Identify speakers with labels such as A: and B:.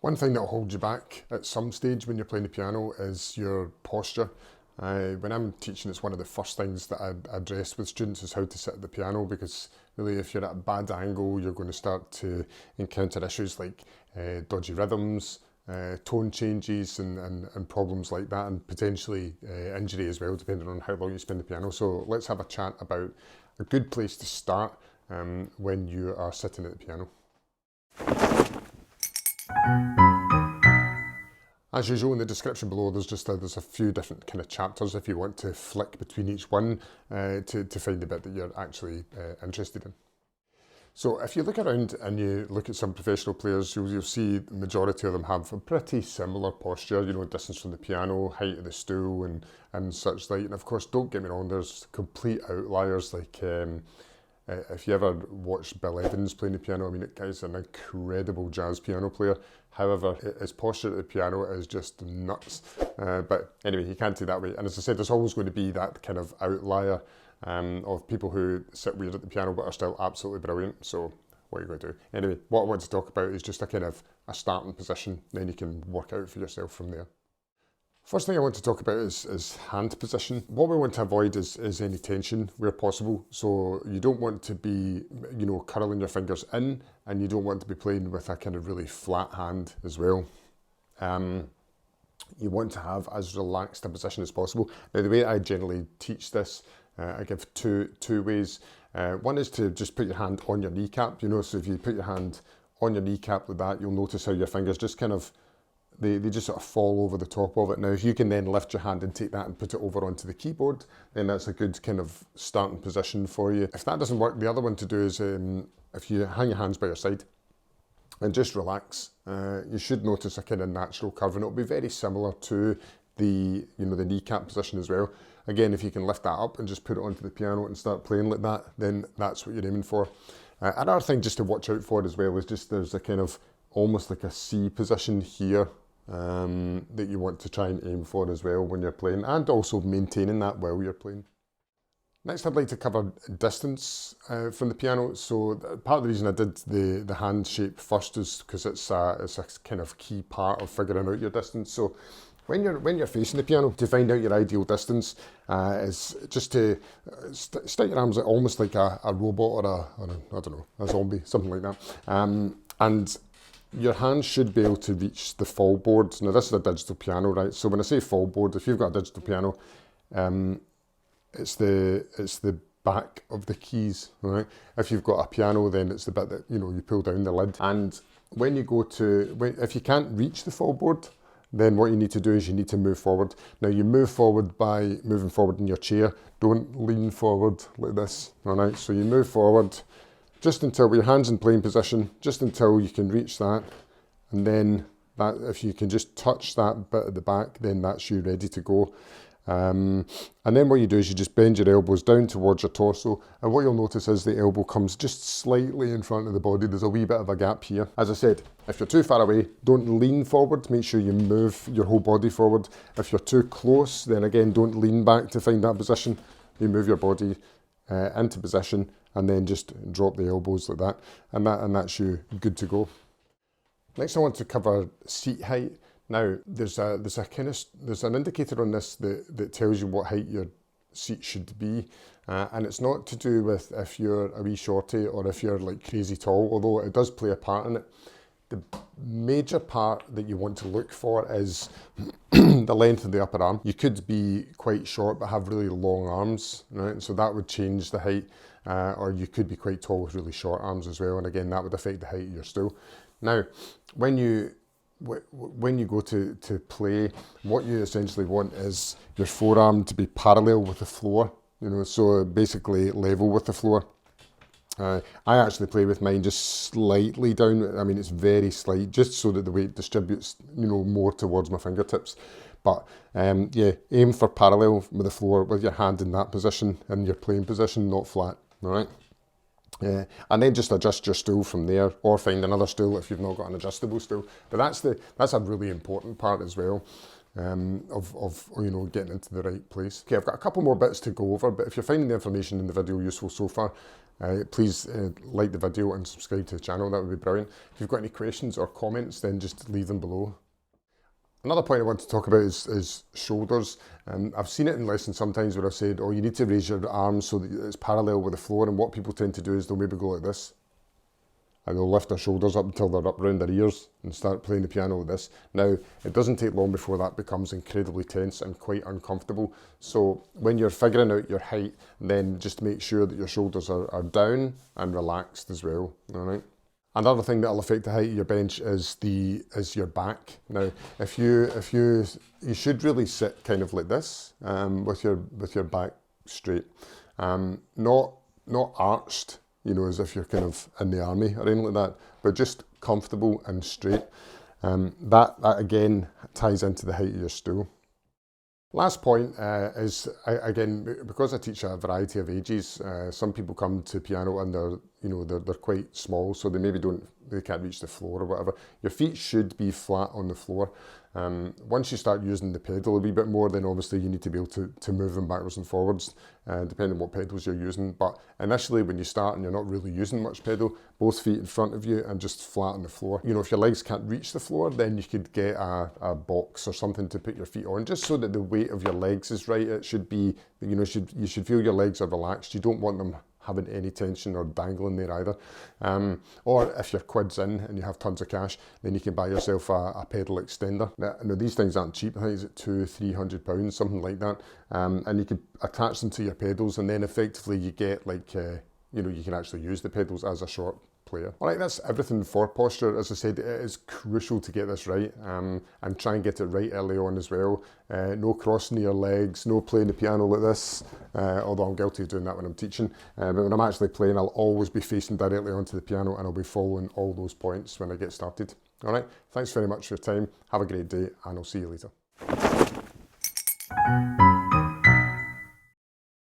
A: One thing that'll hold you back at some stage when you're playing the piano is your posture. When I'm teaching, it's one of the first things that I address with students is how to sit at the piano, because really if you're at a bad angle, you're going to start to encounter issues like dodgy rhythms, tone changes and problems like that, and potentially injury as well, depending on how long you spend the piano. So let's have a chat about a good place to start when you are sitting at the piano. As usual, in the description below, there's a few different kind of chapters if you want to flick between each one to find the bit that you're actually interested in. So if you look around and you look at some professional players, you'll see the majority of them have a pretty similar posture, you know, distance from the piano, height of the stool and such like. And of course, don't get me wrong, there's complete outliers like if you ever watched Bill Evans playing the piano, I mean, that guy's an incredible jazz piano player. However, his posture at the piano is just nuts. But anyway, you can't do that way. And as I said, there's always going to be that kind of outlier of people who sit weird at the piano but are still absolutely brilliant. So what are you going to do? Anyway, what I want to talk about is just a kind of a starting position. Then you can work out for yourself from there. First thing I want to talk about is hand position. What we want to avoid is any tension where possible. So you don't want to be, you know, curling your fingers in, and you don't want to be playing with a kind of really flat hand as well. You want to have as relaxed a position as possible. Now, the way I generally teach this, I give two ways. One is to just put your hand on your kneecap, you know, so if you put your hand on your kneecap like that, you'll notice how your fingers just kind of they just sort of fall over the top of it. Now, if you can then lift your hand and take that and put it over onto the keyboard, then that's a good kind of starting position for you. If that doesn't work, the other one to do is if you hang your hands by your side and just relax, you should notice a kind of natural curve, and it'll be very similar to the kneecap position as well. Again, if you can lift that up and just put it onto the piano and start playing like that, then that's what you're aiming for. Another thing just to watch out for as well is just there's a kind of almost like a C position here that you want to try and aim for as well when you're playing, and also maintaining that while you're playing. Next, I'd like to cover distance from the piano. So part of the reason I did the hand shape first is because it's a kind of key part of figuring out your distance. So when you're facing the piano, to find out your ideal distance is just to stick your arms almost like a robot or a I don't know, a zombie, something like that, and your hand should be able to reach the fall board. Now, this is a digital piano, right? So when I say fall board, if you've got a digital piano, it's the back of the keys, right? If you've got a piano, then it's the bit that, you know, you pull down the lid. And when you go to, if you can't reach the fall board, then what you need to do is you need to move forward. Now, you move forward by moving forward in your chair. Don't lean forward like this, all right? So you move forward just until with your hands in playing position, just until you can reach that. And then that, if you can just touch that bit at the back, then that's you ready to go. And then what you do is you just bend your elbows down towards your torso, and what you'll notice is the elbow comes just slightly in front of the body. There's a wee bit of a gap here. As I said, if you're too far away, don't lean forward. Make sure you move your whole body forward. If you're too close, then again, don't lean back to find that position. You move your body into position, and then just drop the elbows like that, and that's you good to go. Next, I want to cover seat height. Now, there's an indicator on this that tells you what height your seat should be, and it's not to do with if you're a wee shorty or if you're like crazy tall, although it does play a part in it. The major part that you want to look for is the length of the upper arm. You could be quite short but have really long arms, right? So that would change the height, or you could be quite tall with really short arms as well, and again, that would affect the height of your stool. Now, when you go to play, what you essentially want is your forearm to be parallel with the floor, you know, so basically level with the floor. I actually play with mine just slightly down. I mean, it's very slight, just so that the weight distributes, you know, more towards my fingertips. But yeah, aim for parallel with the floor with your hand in that position, in your playing position, not flat, all right? And then just adjust your stool from there, or find another stool if you've not got an adjustable stool. But that's a really important part as well, of you know, getting into the right place. Okay, I've got a couple more bits to go over, but if you're finding the information in the video useful so far, Please like the video and subscribe to the channel, that would be brilliant. If you've got any questions or comments, then just leave them below. Another point I want to talk about is shoulders. I've seen it in lessons sometimes where I've said, oh, you need to raise your arms so that it's parallel with the floor, and what people tend to do is they'll maybe go like this, and they'll lift their shoulders up until they're up around their ears and start playing the piano like this. Now, it doesn't take long before that becomes incredibly tense and quite uncomfortable. So when you're figuring out your height, then just make sure that your shoulders are down and relaxed as well, all right? Another thing that'll affect the height of your bench is your back. Now, if you should really sit kind of like this, with your back straight, not arched, you know, as if you're kind of in the army or anything like that, but just comfortable and straight. That again ties into the height of your stool. Last point is, again, because I teach a variety of ages, some people come to piano and they're quite small, so they can't reach the floor or whatever. Your feet should be flat on the floor. Once you start using the pedal a wee bit more, then obviously you need to be able to move them backwards and forwards, depending on what pedals you're using. But initially, when you start and you're not really using much pedal, both feet in front of you and just flat on the floor. You know, if your legs can't reach the floor, then you could get a box or something to put your feet on, just so that the weight of your legs is right. It should be, you know, you should feel your legs are relaxed. You don't want them having any tension or dangling there either. Or if your quid's in and you have tons of cash, then you can buy yourself a pedal extender. Now these things aren't cheap. I think it's at £200-300, something like that. And you can attach them to your pedals, and then effectively you get like, you know, you can actually use the pedals as a short player. All right, that's everything for posture. As I said, it is crucial to get this right, and try and get it right early on as well. No crossing your legs, no playing the piano like this, although I'm guilty of doing that when I'm teaching. But when I'm actually playing, I'll always be facing directly onto the piano, and I'll be following all those points when I get started. All right, thanks very much for your time. Have a great day, and I'll see you later.